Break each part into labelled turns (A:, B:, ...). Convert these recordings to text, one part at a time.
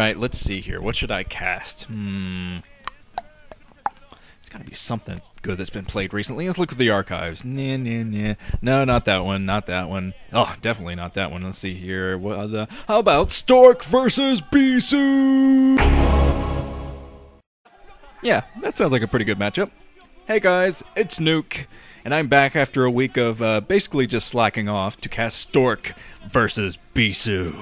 A: Alright, let's see here. What should I cast? It's gotta be something good that's been played recently. Let's look at the archives. Nah, nah, nah. No, not that one. Not that one. Oh, definitely not that one. Let's see here. How about Stork versus Bisu? Yeah, that sounds like a pretty good matchup. Hey guys, it's Nuke, and I'm back after a week of basically just slacking off to cast Stork versus Bisu,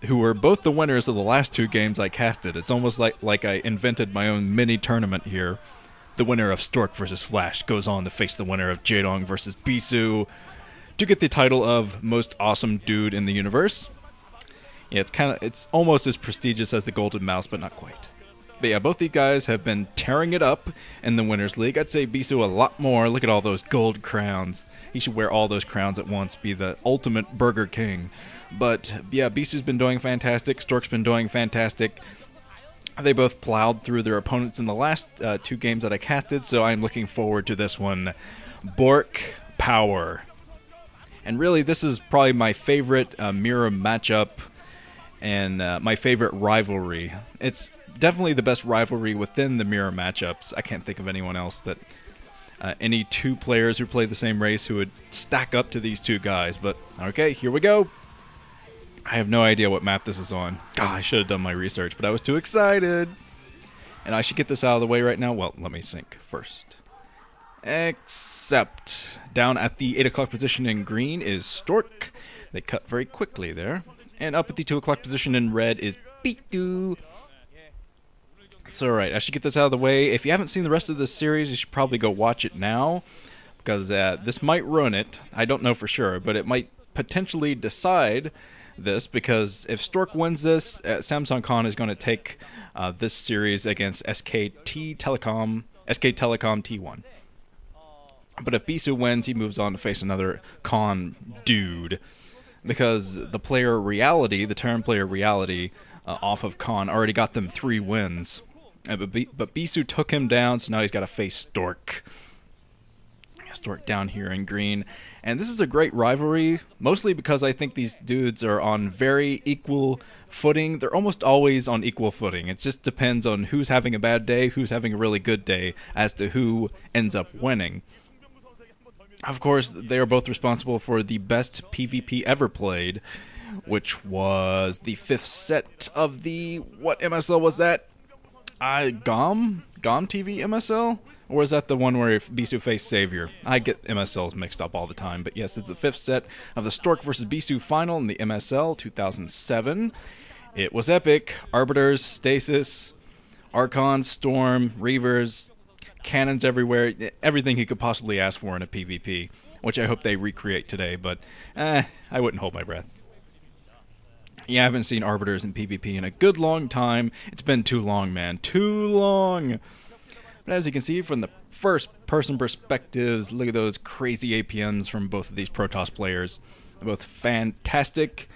A: who were both the winners of the last two games I casted. It's almost like I invented my own mini tournament here. The winner of Stork versus Flash goes on to face the winner of Jaedong versus Bisu to get the title of most awesome dude in the universe. Yeah, it's almost as prestigious as the Golden Mouse, but not quite. But yeah, both these guys have been tearing it up in the Winners League. I'd say Bisu a lot more. Look at all those gold crowns. He should wear all those crowns at once, be the ultimate Burger King. But yeah, Bisu's been doing fantastic. Stork's been doing fantastic. They both plowed through their opponents in the last two games that I casted, so I'm looking forward to this one. Bork Power. And really, this is probably my favorite mirror matchup and my favorite rivalry. It's definitely the best rivalry within the mirror matchups. I can't think of anyone else that any two players who play the same race who would stack up to these two guys. But okay, here we go. I have no idea what map this is on. God, I should have done my research, but I was too excited. And I should get this out of the way right now. Well, let me sync first. Except down at the 8 o'clock position in green is Stork. They cut very quickly there. And up at the 2 o'clock position in red is Bisu. So alright, I should get this out of the way. If you haven't seen the rest of this series, you should probably go watch it now, because this might ruin it. I don't know for sure, but it might potentially decide this, because if Stork wins this, Samsung Khan is going to take this series against SK Telecom T1. But if Bisu wins, he moves on to face another Khan dude, because the player Reality, the Terran player Reality, off of Khan already got them 3 wins. But Bisu took him down, so now he's got to face Stork. Stork down here in green. And this is a great rivalry, mostly because I think these dudes are on very equal footing. They're almost always on equal footing. It just depends on who's having a bad day, who's having a really good day, as to who ends up winning. Of course, they are both responsible for the best PvP ever played, which was the 5th set of the... what MSL was that? GOM TV MSL? Or is that the one where Bisu faced Savior? I get MSLs mixed up all the time, but yes, it's the 5th set of the Stork versus Bisu final in the MSL 2007. It was epic. Arbiters, Stasis, Archons, Storm, Reavers, cannons everywhere, everything you could possibly ask for in a PvP, which I hope they recreate today, but I wouldn't hold my breath. Yeah, I haven't seen Arbiters in PvP in a good long time. It's been too long, man. Too long! But as you can see from the first-person perspectives, look at those crazy APMs from both of these Protoss players. They're both fantastic.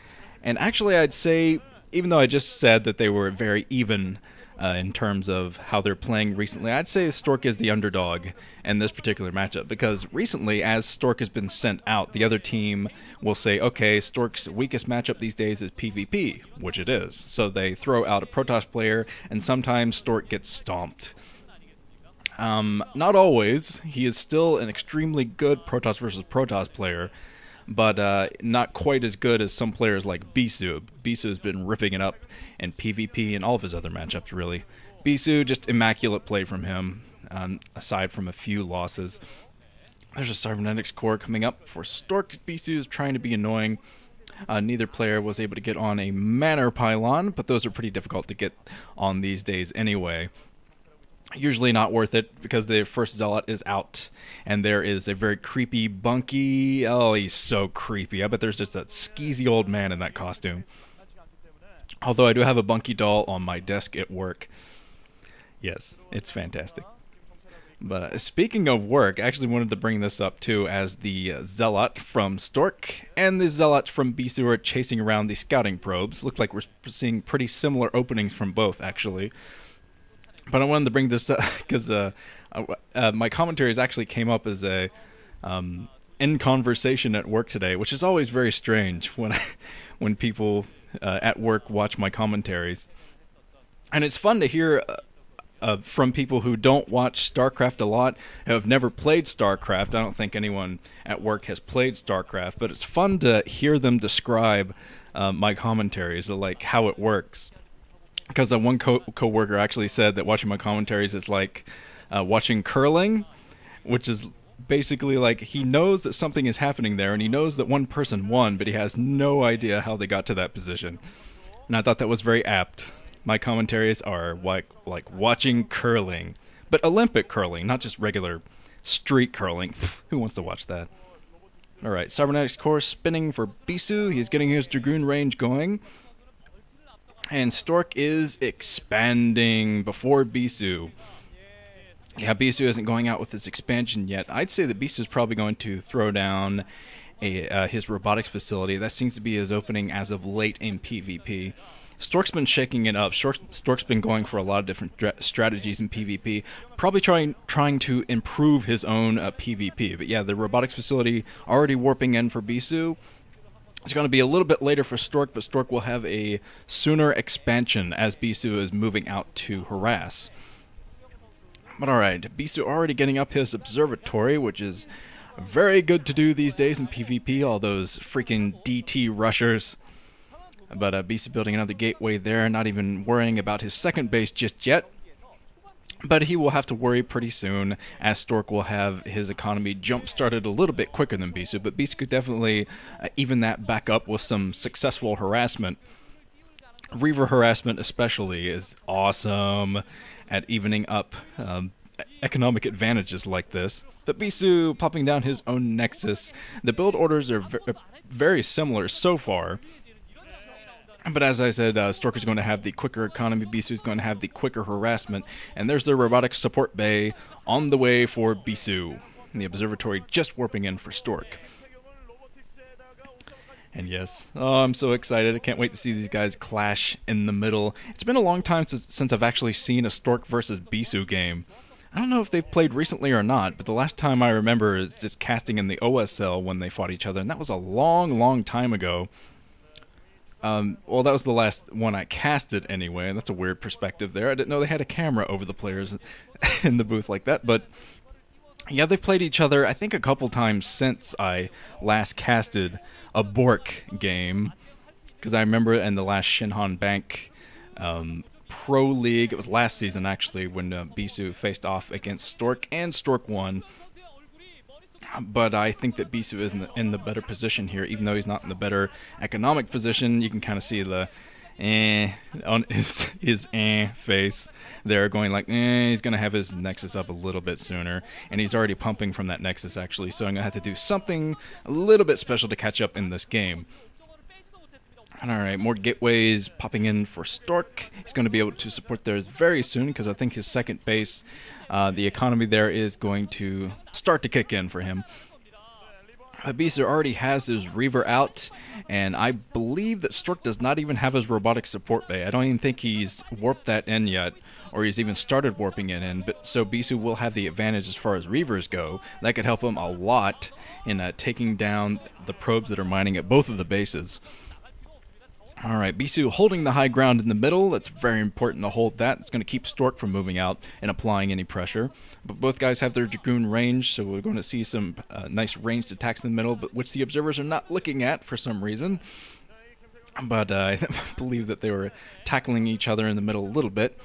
A: And actually, I'd say, even though I just said that they were very even in terms of how they're playing recently, I'd say Stork is the underdog in this particular matchup, because recently, as Stork has been sent out, the other team will say, okay, Stork's weakest matchup these days is PvP, which it is. So they throw out a Protoss player, and sometimes Stork gets stomped. Not always. He is still an extremely good Protoss versus Protoss player, but not quite as good as some players like Bisu. Bisu has been ripping it up in PvP and all of his other matchups, really. Bisu, just immaculate play from him, aside from a few losses. There's a Cybernetics core coming up for Stork. Bisu is trying to be annoying. Neither player was able to get on a Manor Pylon, but those are pretty difficult to get on these days anyway. Usually not worth it, because the first Zealot is out, and there is a very creepy Bunky. Oh, he's so creepy. I bet there's just that skeezy old man in that costume. Although I do have a Bunky doll on my desk at work. Yes, it's fantastic. But speaking of work, I actually wanted to bring this up too, as the Zealot from Stork and the Zealot from Bisu are chasing around the scouting probes. Looks like we're seeing pretty similar openings from both, actually. But I wanted to bring this up because my commentaries actually came up as a in conversation at work today, which is always very strange when people at work watch my commentaries. And it's fun to hear from people who don't watch StarCraft a lot, who have never played StarCraft. I don't think anyone at work has played StarCraft, but it's fun to hear them describe my commentaries, like how it works. Because one coworker actually said that watching my commentaries is like watching curling, which is basically like he knows that something is happening there, and he knows that one person won, but he has no idea how they got to that position. And I thought that was very apt. My commentaries are like watching curling, but Olympic curling, not just regular street curling. Who wants to watch that? Alright, Cybernetics Core spinning for Bisu. He's getting his Dragoon range going. And Stork is expanding before Bisu. Yeah, Bisu isn't going out with his expansion yet. I'd say that Bisu is probably going to throw down his robotics facility. That seems to be his opening as of late in PvP. Stork's been shaking it up. Stork's been going for a lot of different strategies in PvP, probably trying to improve his own PvP. But yeah, the robotics facility already warping in for Bisu. It's going to be a little bit later for Stork, but Stork will have a sooner expansion as Bisu is moving out to harass. But alright, Bisu already getting up his observatory, which is very good to do these days in PvP, all those freaking DT rushers. But Bisu building another gateway there, not even worrying about his second base just yet. But he will have to worry pretty soon, as Stork will have his economy jump-started a little bit quicker than Bisu. But Bisu could definitely even that back up with some successful harassment. Reaver harassment especially is awesome at evening up economic advantages like this. But Bisu popping down his own Nexus. The build orders are very similar so far. But as I said, Stork is going to have the quicker economy, Bisu is going to have the quicker harassment, and there's the robotics support bay on the way for Bisu. And the observatory just warping in for Stork. And yes, oh, I'm so excited. I can't wait to see these guys clash in the middle. It's been a long time since I've actually seen a Stork versus Bisu game. I don't know if they've played recently or not, but the last time I remember is just casting in the OSL when they fought each other, and that was a long, long time ago. Well, that was the last one I casted anyway, and that's a weird perspective there. I didn't know they had a camera over the players in the booth like that, but yeah, they've played each other, I think, a couple times since I last casted a Bork game, because I remember in the last Shinhan Bank Pro League, it was last season actually, when Bisu faced off against Stork, and Stork won. But I think that Bisu is in the better position here, even though he's not in the better economic position. You can kind of see the on his face there, going like, he's going to have his Nexus up a little bit sooner. And he's already pumping from that Nexus, actually, so I'm going to have to do something a little bit special to catch up in this game. Alright, more gateways popping in for Stork. He's going to be able to support theirs very soon, because I think his second base, the economy there is going to start to kick in for him. Bisu already has his Reaver out, and I believe that Stork does not even have his robotic support bay. I don't even think he's warped that in yet, or he's even started warping it in, but so Bisu will have the advantage as far as Reavers go. That could help him a lot in taking down the probes that are mining at both of the bases. Alright, Bisu holding the high ground in the middle. That's very important to hold that. It's going to keep Stork from moving out and applying any pressure. But both guys have their Dragoon range, so we're going to see some nice ranged attacks in the middle, but which the observers are not looking at for some reason. But I believe that they were tackling each other in the middle a little bit.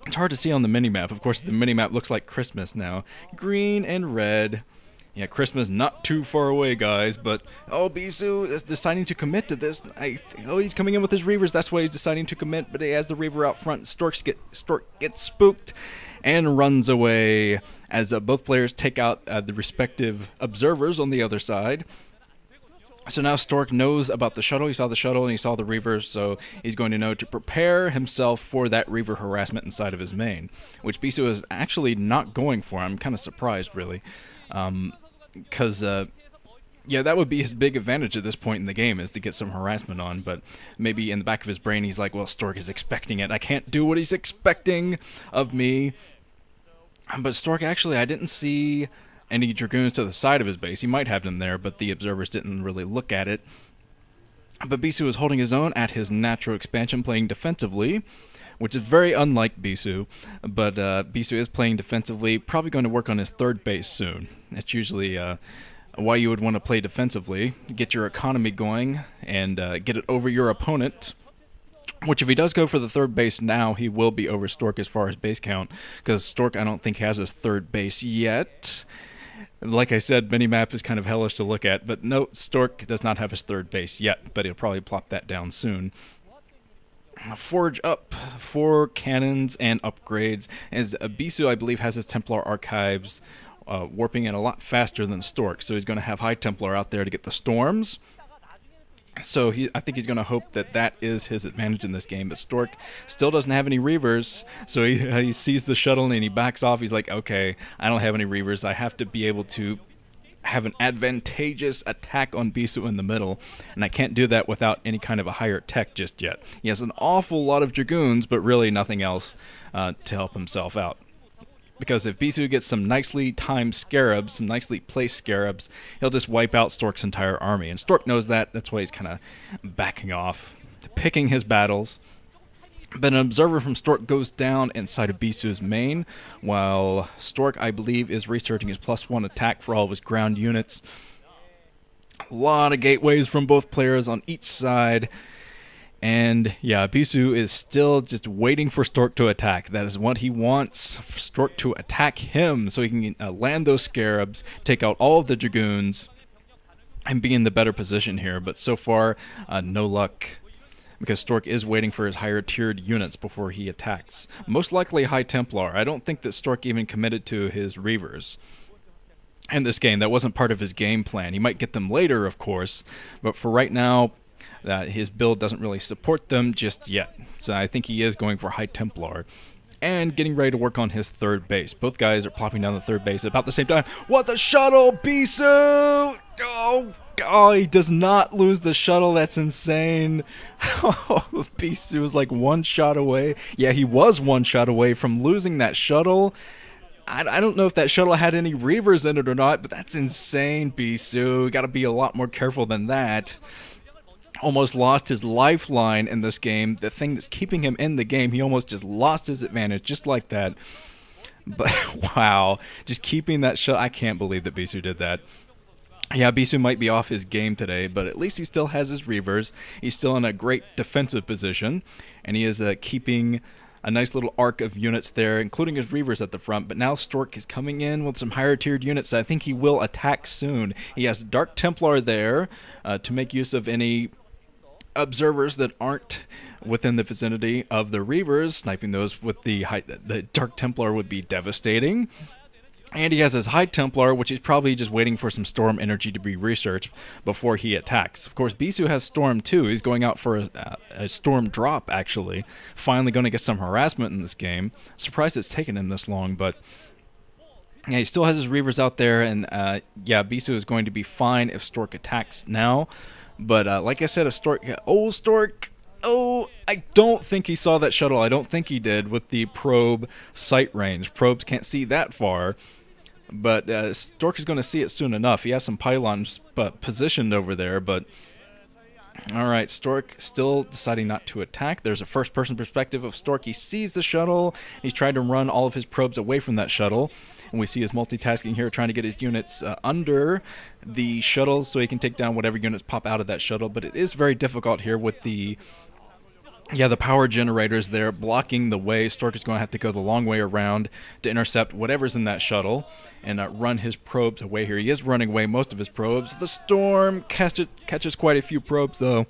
A: It's hard to see on the minimap. Of course, the minimap looks like Christmas now. Green and red. Yeah, Christmas not too far away, guys, but Bisu is deciding to commit to this. He's coming in with his Reavers, that's why he's deciding to commit, but he has the Reaver out front. Stork gets spooked and runs away as both players take out the respective observers on the other side. So now Stork knows about the shuttle. He saw the shuttle and he saw the Reavers, so he's going to know to prepare himself for that Reaver harassment inside of his main, which Bisu is actually not going for. I'm kind of surprised, really. Because, yeah, that would be his big advantage at this point in the game, is to get some harassment on, but maybe in the back of his brain he's like, well, Stork is expecting it. I can't do what he's expecting of me. But Stork, actually, I didn't see any Dragoons to the side of his base. He might have them there, but the observers didn't really look at it. But Bisu is holding his own at his natural expansion, playing defensively, which is very unlike Bisu. But Bisu is playing defensively, probably going to work on his third base soon. That's usually why you would want to play defensively, get your economy going, and get it over your opponent. Which, if he does go for the third base now, he will be over Stork as far as base count, because Stork, I don't think, has his third base yet. Like I said, minimap is kind of hellish to look at, but no, Stork does not have his third base yet, but he'll probably plop that down soon. Forge up for cannons and upgrades, as Bisu, I believe, has his Templar archives warping in a lot faster than Stork, so he's going to have High Templar out there to get the storms. So I think he's going to hope that that is his advantage in this game. But Stork still doesn't have any Reavers, so he sees the shuttle and he backs off. He's like, okay, I don't have any Reavers. I have to be able to have an advantageous attack on Bisu in the middle, and I can't do that without any kind of a higher tech just yet. He has an awful lot of Dragoons, but really nothing else to help himself out. Because if Bisu gets some nicely timed scarabs, some nicely placed scarabs, he'll just wipe out Stork's entire army. And Stork knows that. That's why he's kind of backing off, picking his battles. But an observer from Stork goes down inside of Bisu's main, while Stork, I believe, is researching his +1 attack for all of his ground units. A lot of gateways from both players on each side. And yeah, Bisu is still just waiting for Stork to attack. That is what he wants, Stork to attack him so he can land those scarabs, take out all of the Dragoons, and be in the better position here. But so far, no luck, because Stork is waiting for his higher tiered units before he attacks. Most likely High Templar. I don't think that Stork even committed to his Reavers in this game. That wasn't part of his game plan. He might get them later, of course, but for right now, his build doesn't really support them just yet. So I think he is going for High Templar and getting ready to work on his third base. Both guys are plopping down the third base at about the same time. What, the shuttle? Bisu! Oh, he does not lose the shuttle. That's insane. Bisu was like one shot away. Yeah, he was one shot away from losing that shuttle. I don't know if that shuttle had any Reavers in it or not, but that's insane, Bisu. Got to be a lot more careful than that. Almost lost his lifeline in this game. The thing that's keeping him in the game, he almost just lost his advantage just like that. But wow, just keeping that shuttle. I can't believe that Bisu did that. Yeah, Bisu might be off his game today, but at least he still has his Reavers. He's still in a great defensive position, and he is keeping a nice little arc of units there, including his Reavers at the front. But now Stork is coming in with some higher tiered units. I think he will attack soon. He has Dark Templar there to make use of any observers that aren't within the vicinity of the Reavers. Sniping those with the Dark Templar would be devastating. And he has his High Templar, which is probably just waiting for some Storm energy to be researched before he attacks. Of course, Bisu has Storm too. He's going out for a Storm drop, actually. Finally going to get some harassment in this game. Surprised it's taken him this long, but yeah, he still has his Reavers out there, and yeah, Bisu is going to be fine if Stork attacks now. But like I said, if Stork... Oh, Stork! Oh, I don't think he saw that shuttle. I don't think he did with the probe sight range. Probes can't see that far. But Stork is going to see it soon enough. He has some pylons positioned over there, but... Alright, Stork still deciding not to attack. There's a first-person perspective of Stork. He sees the shuttle. He's trying to run all of his probes away from that shuttle. And we see his multitasking here, trying to get his units under the shuttles so he can take down whatever units pop out of that shuttle. But it is very difficult here with the power generators there blocking the way. Stork is going to have to go the long way around to intercept whatever's in that shuttle and run his probes away here. He is running away most of his probes. The Storm catches quite a few probes, though.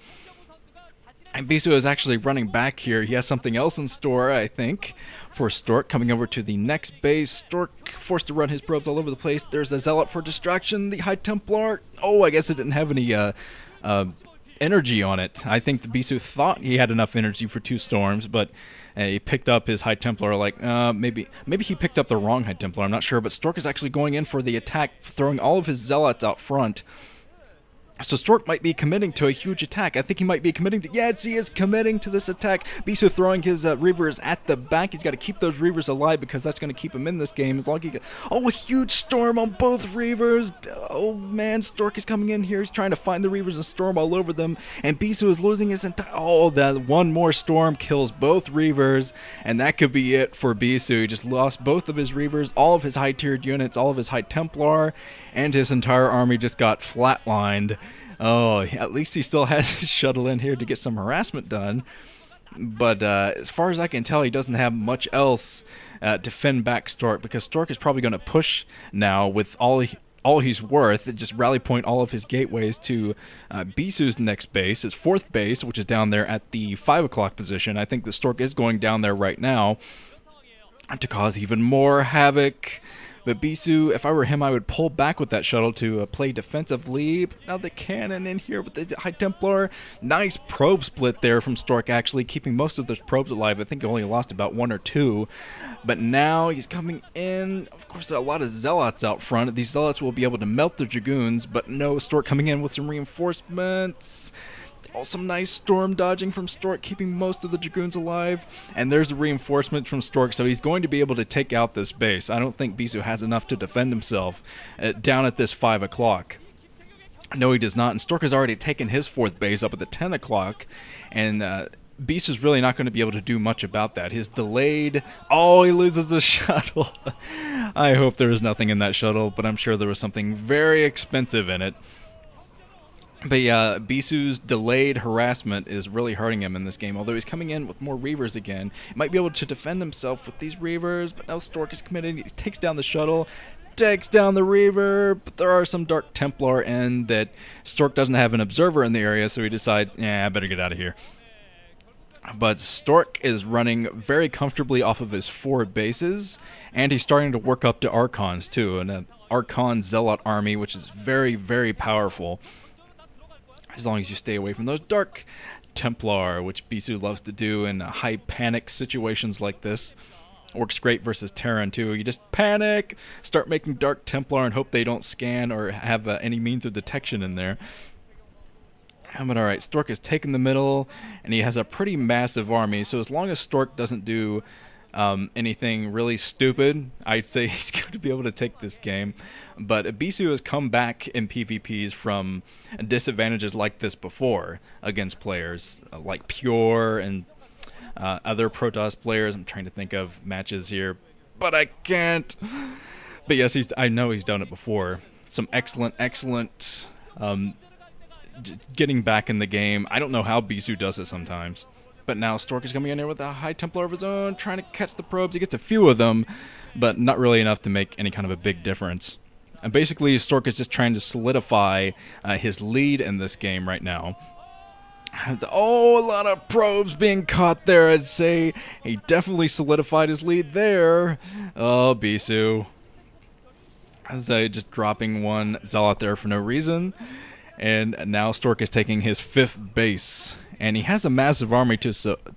A: And Bisu is actually running back here. He has something else in store, I think, for Stork. Coming over to the next base. Stork forced to run his probes all over the place. There's a Zealot for distraction. The High Templar. Oh, I guess it didn't have any energy on it. I think the Bisu thought he had enough energy for 2 storms, but he picked up his High Templar. Like maybe he picked up the wrong High Templar. I'm not sure. But Stork is actually going in for the attack, throwing all of his Zealots out front. So Stork might be committing to a huge attack. I think he might be committing to... Yes, he is committing to this attack. Bisu throwing his Reavers at the back. He's got to keep those Reavers alive because that's going to keep him in this game. As long as he gets... Oh, a huge storm on both Reavers. Oh, man, Stork is coming in here. He's trying to find the Reavers and storm all over them. And Bisu is losing his entire... Oh, that one more storm kills both Reavers. And that could be it for Bisu. He just lost both of his Reavers, all of his high-tiered units, all of his High Templar, and his entire army just got flatlined. Oh, at least he still has his shuttle in here to get some harassment done. But as far as I can tell, he doesn't have much else to fend back Stork, because Stork is probably going to push now with all he's worth, just rally point all of his gateways to Bisu's next base, his 4th base, which is down there at the 5 o'clock position. I think the Stork is going down there right now to cause even more havoc. But Bisu, if I were him, I would pull back with that shuttle to play defensively. But now the cannon in here with the High Templar. Nice probe split there from Stork, actually, keeping most of those probes alive. I think he only lost about 1 or 2. But now he's coming in. Of course, there are a lot of Zealots out front. These Zealots will be able to melt the Dragoons. But no, Stork coming in with some reinforcements. Oh, some nice storm dodging from Stork, keeping most of the Dragoons alive. And there's a reinforcement from Stork, so he's going to be able to take out this base. I don't think Bisu has enough to defend himself down at this 5 o'clock. No, he does not. And Stork has already taken his 4th base up at the 10 o'clock. And Bisu's really not going to be able to do much about that. His delayed... Oh, he loses the shuttle. I hope there is nothing in that shuttle, but I'm sure there was something very expensive in it. But yeah, Bisu's delayed harassment is really hurting him in this game, although he's coming in with more Reavers again. He might be able to defend himself with these Reavers, but now Stork is committed. He takes down the shuttle, takes down the Reaver, but there are some Dark Templar in that Stork doesn't have an observer in the area, so he decides, yeah, I better get out of here. But Stork is running very comfortably off of his 4 bases, and he's starting to work up to Archons too, an Archon Zealot army, which is very, very powerful. As long as you stay away from those Dark Templar, which Bisu loves to do in high panic situations like this. Works great versus Terran too. You just panic, start making Dark Templar, and hope they don't scan or have any means of detection in there. But alright, Stork has taken the middle, and he has a pretty massive army, so as long as Stork doesn't do anything really stupid, I'd say he's going to be able to take this game. But Bisu has come back in PvPs from disadvantages like this before against players like Pure and other Protoss players. I'm trying to think of matches here, but I can't. But yes, I know he's done it before. Some excellent getting back in the game. I don't know how Bisu does it sometimes. But now Stork is coming in here with a High Templar of his own, trying to catch the probes. He gets a few of them, but not really enough to make any kind of a big difference. And basically, Stork is just trying to solidify his lead in this game right now. Oh, a lot of probes being caught there, I'd say. He definitely solidified his lead there. Oh, Bisu. As I just dropping one Zealot there for no reason. And now Stork is taking his 5th base. And he has a massive army to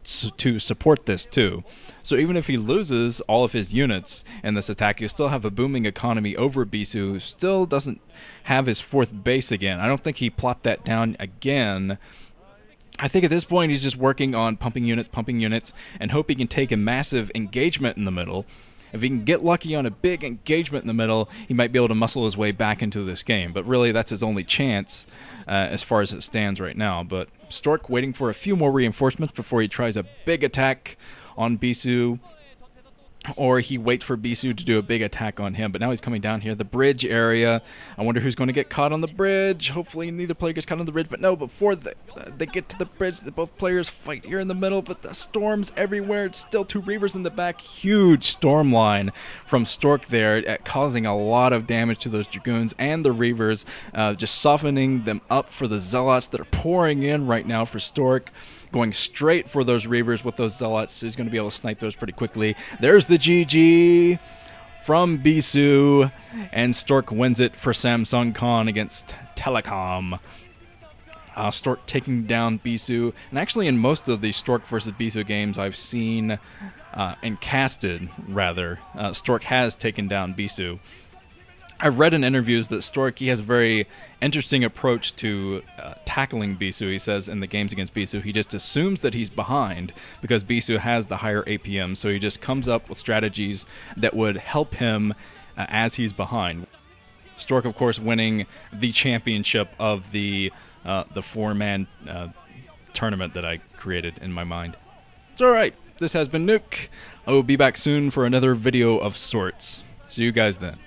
A: support this too. So even if he loses all of his units in this attack, he'll still have a booming economy over Bisu, who still doesn't have his 4th base again. I don't think he plopped that down again. I think at this point he's just working on pumping units, and hope he can take a massive engagement in the middle. If he can get lucky on a big engagement in the middle, he might be able to muscle his way back into this game. But really, that's his only chance as far as it stands right now. But Stork waiting for a few more reinforcements before he tries a big attack on Bisu. Or he waits for Bisu to do a big attack on him. But now he's coming down here, the bridge area. I wonder who's going to get caught on the bridge. Hopefully neither player gets caught on the bridge. But no, before they get to the bridge, both players fight here in the middle. But the storms everywhere. It's still 2 Reavers in the back. Huge storm line from Stork there, causing a lot of damage to those Dragoons and the Reavers. Just softening them up for the Zealots that are pouring in right now for Stork. Going straight for those Reavers with those Zealots. He's going to be able to snipe those pretty quickly. There's the GG from Bisu. And Stork wins it for Samsung Khan against Telecom. Stork taking down Bisu. And actually in most of the Stork versus Bisu games I've seen, and casted, rather, Stork has taken down Bisu. I've read in interviews that Stork, he has a very interesting approach to tackling Bisu. He says in the games against Bisu, he just assumes that he's behind because Bisu has the higher APM, so he just comes up with strategies that would help him as he's behind. Stork, of course, winning the championship of the four-man tournament that I created in my mind. It's alright, this has been Nuke. I will be back soon for another video of sorts. See you guys then.